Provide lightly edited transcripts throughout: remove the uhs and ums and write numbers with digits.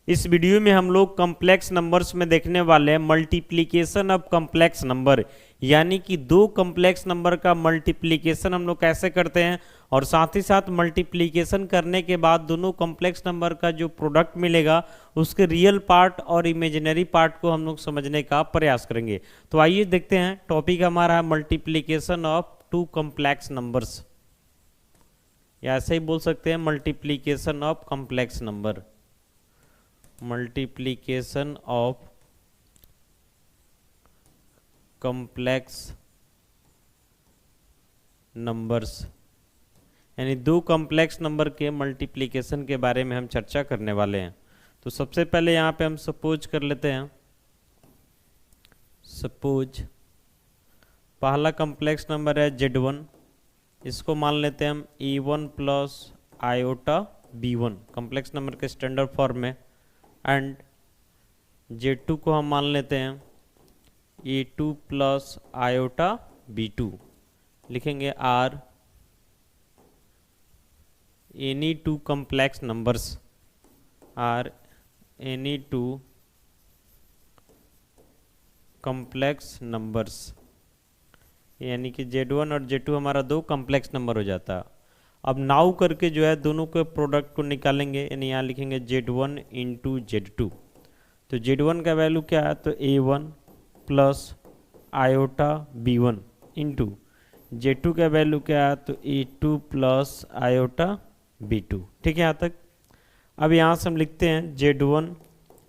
इस वीडियो में हम लोग कॉम्प्लेक्स नंबर्स में देखने वाले हैं मल्टीप्लिकेशन ऑफ कॉम्प्लेक्स नंबर, यानी कि दो कॉम्प्लेक्स नंबर का मल्टीप्लिकेशन हम लोग कैसे करते हैं, और साथ ही साथ मल्टीप्लिकेशन करने के बाद दोनों कॉम्प्लेक्स नंबर का जो प्रोडक्ट मिलेगा उसके रियल पार्ट और इमेजिनरी पार्ट को हम लोग समझने का प्रयास करेंगे। तो आइए देखते हैं, टॉपिक हमारा है multiplication of two complex numbers, या ऐसे ही बोल सकते हैं multiplication of complex number. Multiplication of complex numbers, यानी दो कॉम्प्लेक्स नंबर के मल्टीप्लिकेशन के बारे में हम चर्चा करने वाले हैं। तो सबसे पहले यहाँ पे हम सपोज कर लेते हैं, सपोज पहला कॉम्प्लेक्स नंबर है Z1, इसको मान लेते हैं हम A1 plus iota B1 complex number के स्टैंडर्ड फॉर्म में, एंड Z2 को हम मान लेते हैं A2 प्लस आयोटा B2। लिखेंगे are any two complex numbers, are any two complex numbers, यानी कि Z1 और Z2 हमारा दो कॉम्प्लेक्स नंबर हो जाता है। अब नाउ करके जो है दोनों के प्रोडक्ट को निकालेंगे, यानी यहाँ लिखेंगे Z1 इंटू Z2। तो Z1 का वैल्यू क्या है, तो A1 plus iota B1 into Z2 का वैल्यू क्या है, तो A2 प्लस आयोटा B2। ठीक है यहाँ तक। अब यहाँ से हम लिखते हैं Z1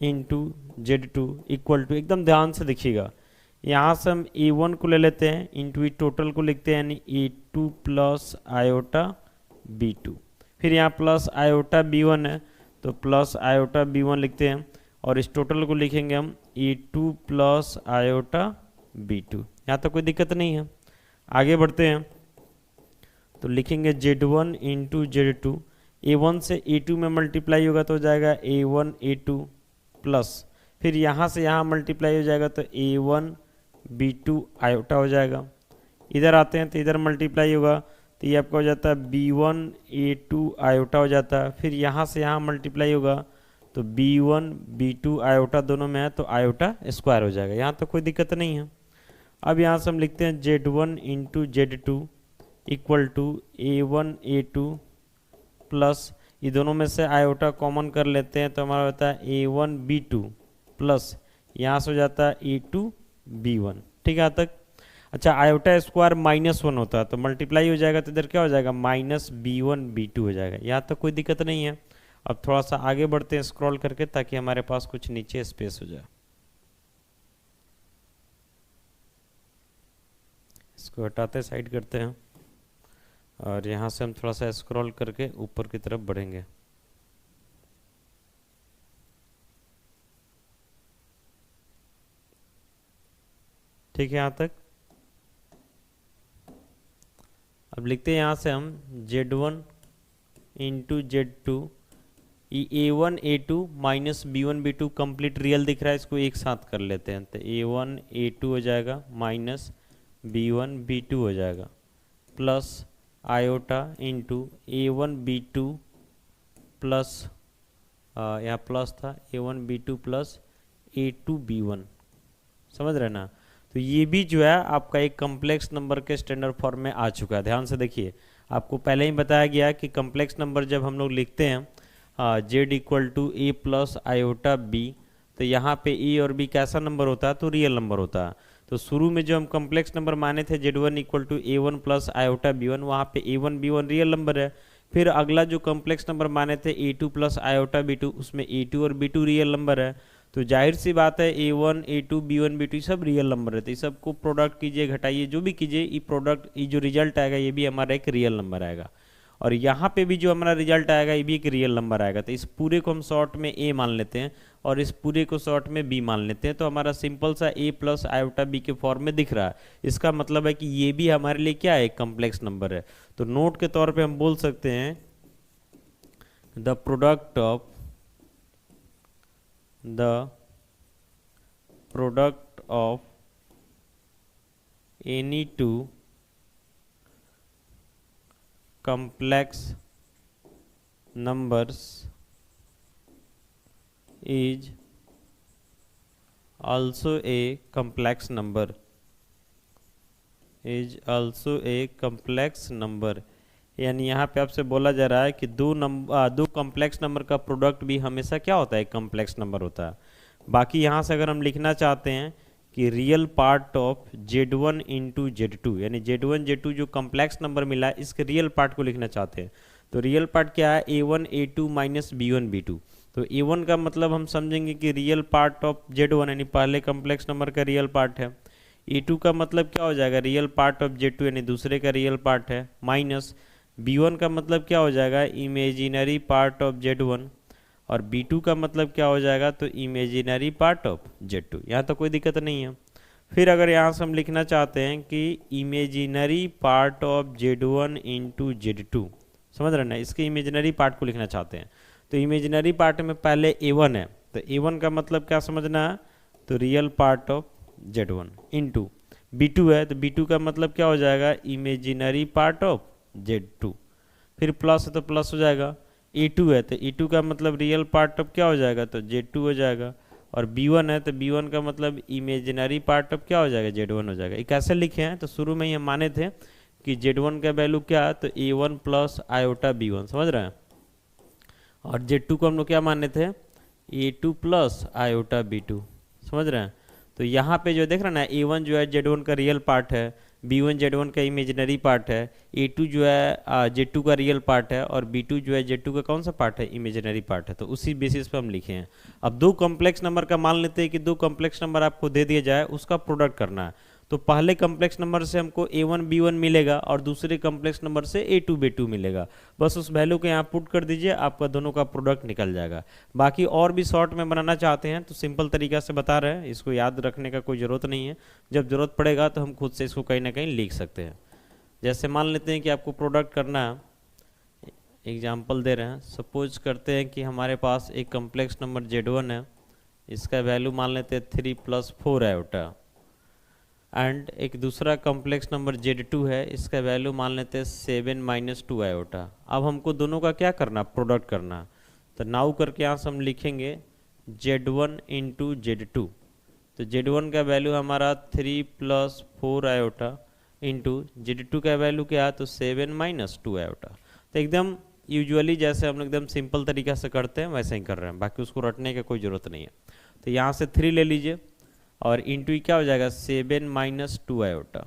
into Z2 equal to, एकदम ध्यान से देखिएगा, यहाँ से हम A1 को ले लेते हैं इंटू टोटल को लिखते हैं, यानी A2 प्लस आयोटा B2। फिर यहाँ प्लस आयोटा B1 है तो प्लस आयोटा B1 लिखते हैं, और इस टोटल को लिखेंगे हम A2 प्लस आयोटा B2। यहाँ तक कोई दिक्कत नहीं है। आगे बढ़ते हैं तो लिखेंगे Z1 इंटू Z2, A1 से A2 में मल्टीप्लाई होगा तो हो जाएगा A1 A2 प्लस, फिर यहाँ से यहाँ मल्टीप्लाई हो जाएगा तो A1 B2 आयोटा हो जाएगा। इधर आते हैं तो इधर मल्टीप्लाई होगा तो ये आपका हो जाता है B1 A2 आयोटा हो जाता है। फिर यहाँ से यहाँ मल्टीप्लाई होगा तो B1 B2 आयोटा दोनों में है तो आयोटा स्क्वायर हो जाएगा। यहाँ तो कोई दिक्कत नहीं है। अब यहाँ से हम लिखते हैं Z1 into Z2 equal to A1 A2 plus, ये दोनों में से आयोटा कॉमन कर लेते हैं तो हमारा होता है A1 B2 प्लस, यहाँ से हो जाता है A2 B1। ठीक है यहाँ तक। अच्छा, आयोटा स्क्वायर -1 होता है तो मल्टीप्लाई हो जाएगा तो इधर क्या हो जाएगा, माइनस B1 B2 हो जाएगा। यहाँ तक कोई दिक्कत नहीं है। अब थोड़ा सा आगे बढ़ते हैं स्क्रॉल करके, ताकि हमारे पास कुछ नीचे स्पेस हो जाए। इसको हटाते साइड करते हैं, और यहाँ से हम थोड़ा सा स्क्रॉल करके ऊपर की तरफ बढ़ेंगे। ठीक है यहाँ तक। अब लिखते हैं यहाँ से हम Z1 into Z2, A1 A2 minus B1 B2 complete real दिख रहा है, इसको एक साथ कर लेते हैं तो A1 A2 हो जाएगा माइनस B1 B2 हो जाएगा, plus iota into A1 B2 plus, यहाँ प्लस था, A1 B2 plus A2 B1। समझ रहे ना। तो ये भी जो है आपका एक कॉम्प्लेक्स नंबर के स्टैंडर्ड फॉर्म में आ चुका है। ध्यान से देखिए, आपको पहले ही बताया गया कि कॉम्प्लेक्स नंबर जब हम लोग लिखते हैं Z equal to A plus iota B, तो यहाँ पे A और B कैसा नंबर होता है, तो रियल नंबर होता है। तो शुरू में जो हम कॉम्प्लेक्स नंबर माने थे Z1 equal to A1 plus iota B1, वहाँ पे A1 B1 रियल नंबर है। फिर अगला जो कॉम्प्लेक्स नंबर माने थे A2 प्लस आयोटा B2, उसमें A2 और B2 रियल नंबर है। तो जाहिर सी बात है A1 A2 B1 B2 सब रियल नंबर रहते हैं। सबको प्रोडक्ट कीजिए, घटाइए, जो भी कीजिए, ये प्रोडक्ट, ये जो रिजल्ट आएगा ये भी हमारा एक रियल नंबर आएगा। और यहाँ पे भी जो हमारा रिजल्ट आएगा ये भी एक रियल नंबर आएगा। तो इस पूरे को हम शॉर्ट में A मान लेते हैं और इस पूरे को शॉर्ट में B मान लेते हैं। तो हमारा सिंपल सा A प्लस आयोटा B के फॉर्म में दिख रहा है। इसका मतलब है कि ये भी हमारे लिए क्या है, एक कॉम्प्लेक्स नंबर है। तो नोट के तौर पर हम बोल सकते हैं the product of any two complex numbers is also a complex number, is also a complex number. यानी यहाँ पे आपसे बोला जा रहा है कि दो कम्प्लेक्स नंबर का प्रोडक्ट भी हमेशा क्या होता है, कम्प्लेक्स नंबर होता है। बाकी यहाँ से अगर हम लिखना चाहते हैं कि real part of Z1 into Z2, यानी Z1 Z2 जो कम्प्लेक्स नंबर मिला है इसके रियल पार्ट को लिखना चाहते हैं, तो रियल पार्ट क्या है, A1 A2 minus B1 B2। तो A1 का मतलब हम समझेंगे कि रियल पार्ट ऑफ Z1 यानी पहले कम्प्लेक्स नंबर का रियल पार्ट है। A2 का मतलब क्या हो जाएगा, रियल पार्ट ऑफ Z2 यानी दूसरे का रियल पार्ट है, माइनस B1 का मतलब क्या हो जाएगा, इमेजिनरी पार्ट ऑफ Z1, और B2 का मतलब क्या हो जाएगा, तो इमेजिनरी पार्ट ऑफ Z2। यहाँ तो कोई दिक्कत नहीं है। फिर अगर यहाँ से हम लिखना चाहते हैं कि imaginary part of Z1 into Z2, समझ रहे ना, इसके इमेजिनरी पार्ट को लिखना चाहते हैं, तो इमेजिनरी पार्ट में पहले A1 है, तो A1 का मतलब क्या समझना है, तो real part of Z1 into B2 है, तो B2 का मतलब क्या हो जाएगा, इमेजिनरी पार्ट ऑफ Z2। फिर प्लस है तो प्लस हो जाएगा, E2 है तो E2 का मतलब रियल पार्ट ऑफ क्या हो जाएगा, तो Z2 हो जाएगा, और B1 है तो B1 का मतलब इमेजिनरी पार्ट ऑफ क्या हो जाएगा, Z1 हो जाएगा। ये कैसे लिखे हैं, तो शुरू में ही हम माने थे कि Z1 का वैल्यू क्या है, तो A1 प्लस आयोटा B1, समझ रहे हैं, और Z2 को हम लोग क्या माने थे, A2 प्लस आयोटा B2, समझ रहे हैं। तो यहाँ पे जो देख रहे हैं ना, A1 जो है Z1 का रियल पार्ट है, B1 Z1 का इमेजिनरी पार्ट है, A2 जो है Z2 का रियल पार्ट है, और B2 जो है Z2 का कौन सा पार्ट है, इमेजिनरी पार्ट है। तो उसी बेसिस पे हम लिखे हैं। अब दो कॉम्प्लेक्स नंबर का मान लेते हैं कि दो कॉम्प्लेक्स नंबर आपको दे दिया जाए, उसका प्रोडक्ट करना है। तो पहले कॉम्प्लेक्स नंबर से हमको A1 B1 मिलेगा और दूसरे कॉम्प्लेक्स नंबर से A2 B2 मिलेगा। बस उस वैल्यू को यहाँ पुट कर दीजिए, आपका दोनों का प्रोडक्ट निकल जाएगा। बाकी और भी शॉर्ट में बनाना चाहते हैं तो सिंपल तरीका से बता रहे हैं, इसको याद रखने का कोई ज़रूरत नहीं है। जब ज़रूरत पड़ेगा तो हम खुद से इसको कहीं ना कहीं लिख सकते हैं। जैसे मान लेते हैं कि आपको प्रोडक्ट करना है, एग्जाम्पल दे रहे हैं, सपोज करते हैं कि हमारे पास एक कॉम्प्लेक्स नंबर Z1 है, इसका वैल्यू मान लेते हैं 3 + 4 आयोटा, एंड एक दूसरा कॉम्प्लेक्स नंबर Z2 है, इसका वैल्यू मान लेते हैं 7 - 2 आयोटा। अब हमको दोनों का क्या करना, प्रोडक्ट करना। तो नाउ करके यहाँ से हम लिखेंगे Z1 इंटू Z2। तो Z1 का वैल्यू हमारा 3 + 4 आयोटा इंटू Z2 का वैल्यू क्या है, तो 7 - 2 आयोटा। तो एकदम यूजुअली जैसे हम एकदम सिंपल तरीका से करते हैं वैसे ही कर रहे हैं, बाकी उसको रटने का कोई ज़रूरत नहीं है। तो यहाँ से 3 ले लीजिए और इंटू क्या हो जाएगा, 7 - 2 आयोटा।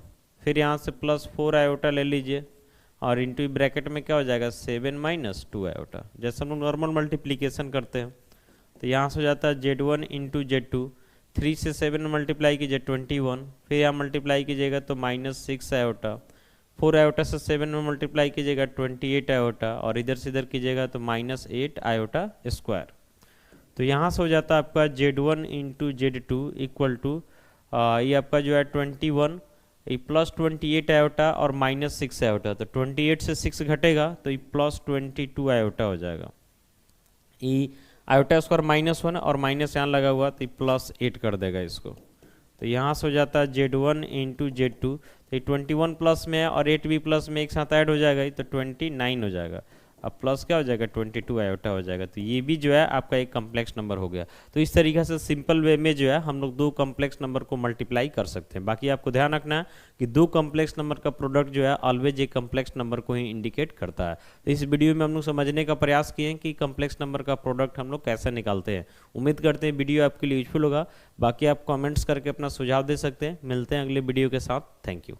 फिर यहाँ से +4 आयोटा ले लीजिए और इंटू ब्रैकेट में क्या हो जाएगा, 7 - 2 आयोटा। जैसे हम लोग नॉर्मल मल्टीप्लिकेशन करते हैं, तो यहाँ से हो जाता है Z1 इंटू Z2, 3 से 7 मल्टीप्लाई कीजिए 21, फिर यहाँ मल्टीप्लाई कीजिएगा तो -6 आयोटा, 4 आयोटा से 7 में मल्टीप्लाई कीजिएगा 28 आयोटा, और इधर से इधर कीजिएगा तो -8 आयोटा स्क्वायर। तो यहाँ से हो जाता है आपका Z1 into Z2 equal to ये आपका जो है 21, ये +28 आयोटा और -6 आयोटा, तो 28 से 6 घटेगा तो ये +22 आयोटा हो जाएगा। ये आयोटा स्क्वायर -1 और माइनस यहाँ लगा हुआ तो ये +8 कर देगा इसको। तो यहाँ से हो जाता है Z1 इंटू Z2, तो ये 21 प्लस में है और 8 भी प्लस में एक साथ ऐड हो जाएगा, तो 29 हो जाएगा। अब प्लस क्या हो जाएगा, 22 आयोटा हो जाएगा। तो ये भी जो है आपका एक कॉम्प्लेक्स नंबर हो गया। तो इस तरीके से सिंपल वे में जो है हम लोग दो कॉम्प्लेक्स नंबर को मल्टीप्लाई कर सकते हैं। बाकी आपको ध्यान रखना है कि दो कॉम्प्लेक्स नंबर का प्रोडक्ट जो है ऑलवेज एक कॉम्प्लेक्स नंबर को ही इंडिकेट करता है। तो इस वीडियो में हम लोग समझने का प्रयास किए हैं कि कॉम्प्लेक्स नंबर का प्रोडक्ट हम लोग कैसे निकालते हैं। उम्मीद करते हैं वीडियो आपके लिए यूजफुल होगा। बाकी आप कॉमेंट्स करके अपना सुझाव दे सकते हैं। मिलते हैं अगले वीडियो के साथ। Thank you.